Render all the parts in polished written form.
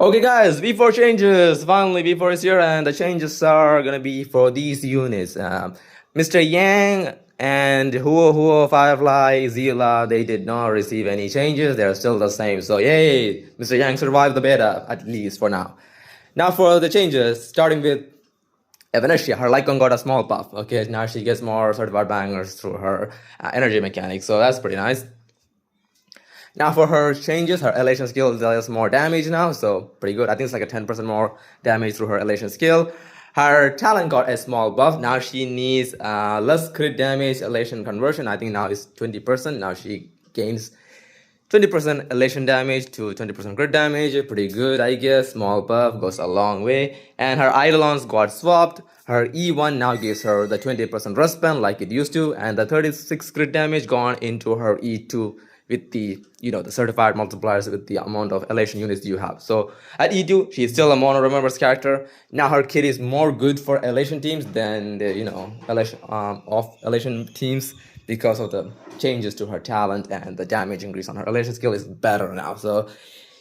Okay, guys, V4 changes. Finally, V4 is here, and the changes are gonna be for these units. Mr. Yang and Huo Firefly, Zila, they did not receive any changes. They're still the same. So, yay! Mr. Yang survived the beta, at least for now. Now, for the changes, starting with Evanescia, her Lycon got a small buff. Okay, now she gets more certified bangers through her energy mechanics, so that's pretty nice. Now for her changes, her elation skill does more damage now, so pretty good. I think it's like a 10% more damage through her elation skill. Her talent got a small buff. Now she needs less crit damage elation conversion. I think now it's 20%. Now she gains 20% elation damage to 20% crit damage. Pretty good, I guess. Small buff goes a long way. And her Eidolons got swapped. Her E1 now gives her the 20% rust spell like it used to, and the 36 crit damage gone into her E2 with the the certified multipliers with the amount of elation units you have. So at E2, she's still a mono remembers character. Now her kit is more good for elation teams than the elation off elation teams because of the changes to her talent, and the damage increase on her elation skill is better now. So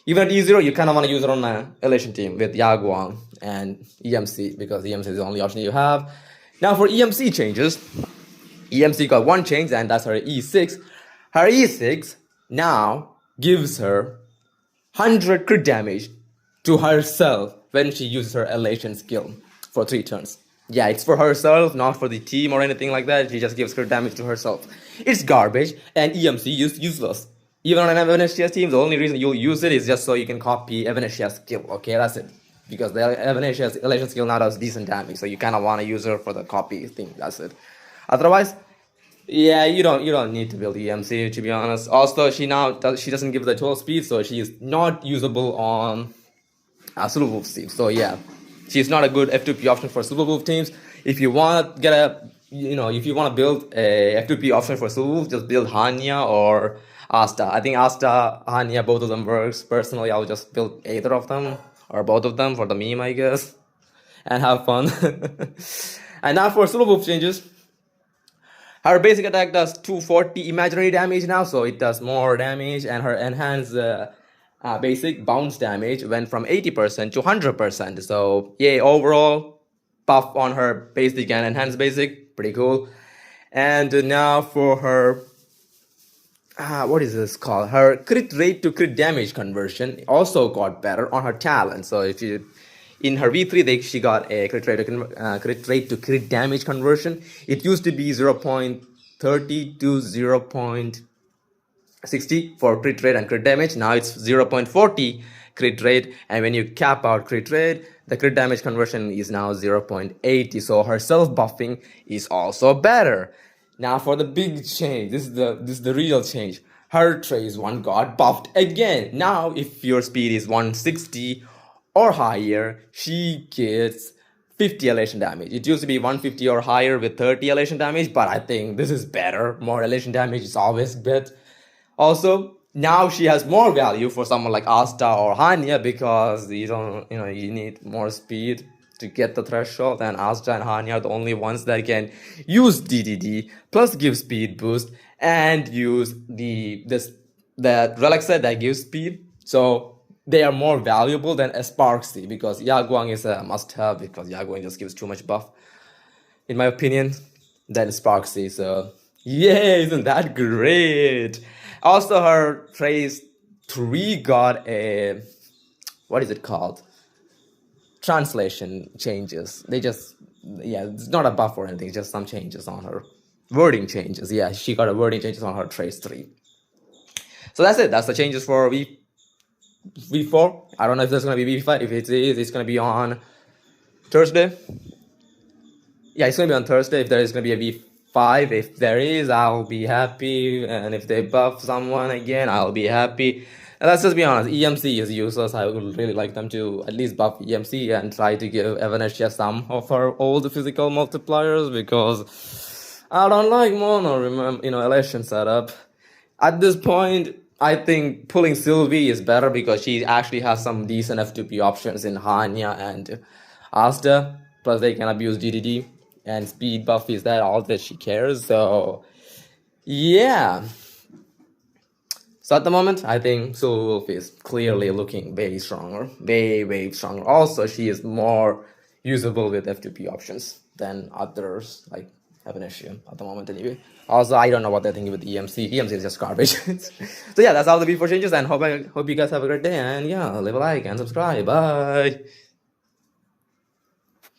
even at E0, you kind of want to use her on an elation team with Yaguang and EMC because EMC is the only option you have. Now for EMC changes, EMC got one change, and that's her E6. Her E6 now gives her 100 crit damage to herself when she uses her elation skill for 3 turns. Yeah, it's for herself, not for the team or anything like that. She just gives crit damage to herself. It's garbage, and EMC is useless. Even on an Evanescia team, the only reason you'll use it is just so you can copy Evanescia's skill. Okay, that's it. Because the Evanescia's elation skill now does decent damage, so you kind of want to use her for the copy thing. That's it. Otherwise, yeah, you don't need to build EMC, to be honest. Also, she doesn't give the 12 speed, so she's not usable on Silverwolf teams. So yeah, she's not a good F2P option for Silverwolf teams. If you want to get if you want to build a F2P option for Silverwolf, just build Hanya or Asta. I think Asta, Hanya, both of them works. Personally, I'll just build either of them or both of them for the meme, I guess, and have fun. And now for Silverwolf changes. Her basic attack does 240 imaginary damage now, so it does more damage, and her enhanced basic bounce damage went from 80% to 100%. So yeah, overall buff on her basic and enhanced basic, pretty cool. And now for her, what is this called? Her crit rate to crit damage conversion also got better on her talent. So if you in her V3, she got a crit rate to crit damage conversion. It used to be 0.30 to 0.60 for crit rate and crit damage. Now it's 0.40 crit rate, and when you cap out crit rate, the crit damage conversion is now 0.80. So her self buffing is also better. Now for the big change, this is the real change. Her Trace 1 got buffed again. Now if your speed is 160 or higher, she gets 50 elation damage. It used to be 150 or higher with 30 elation damage, but I think this is better. More elation damage is always good. Also, now she has more value for someone like Asta or Hanya because you need more speed to get the threshold, and Asta and Hanya are the only ones that can use DDD plus give speed boost and use the relic set that gives speed. So they are more valuable than a Sparksy because Yaguang is a must-have because Yaguang just gives too much buff, in my opinion, than Sparksy. So yeah, isn't that great? Also, her Trace 3 got a, what is it called? Translation changes. It's not a buff or anything, just some changes on her. Wording changes. Yeah, she got a wording changes on her Trace 3. So that's it. That's the changes for V4. I don't know if there's going to be V5. If it is, it's going to be on Thursday. Yeah, it's going to be on Thursday. If there is going to be a V5, if there is, I'll be happy. And if they buff someone again, I'll be happy. And let's just be honest, EMC is useless. I would really like them to at least buff EMC and try to give Evanescia some of her old physical multipliers because I don't like mono, elation setup. At this point, I think pulling Sylvie is better because she actually has some decent F2P options in Hanya and Asta. Plus, they can abuse DDD, and speed buff is that all that she cares. So, yeah. So at the moment, I think Sue Wolf is clearly looking way stronger, way stronger. Also, she is more usable with F2P options than others like Evanescia at the moment anyway. Also, I don't know what they're thinking with EMC. EMC is just garbage. So yeah, that's all the V4 changes, and hope you guys have a great day. And yeah, leave a like and subscribe. Bye.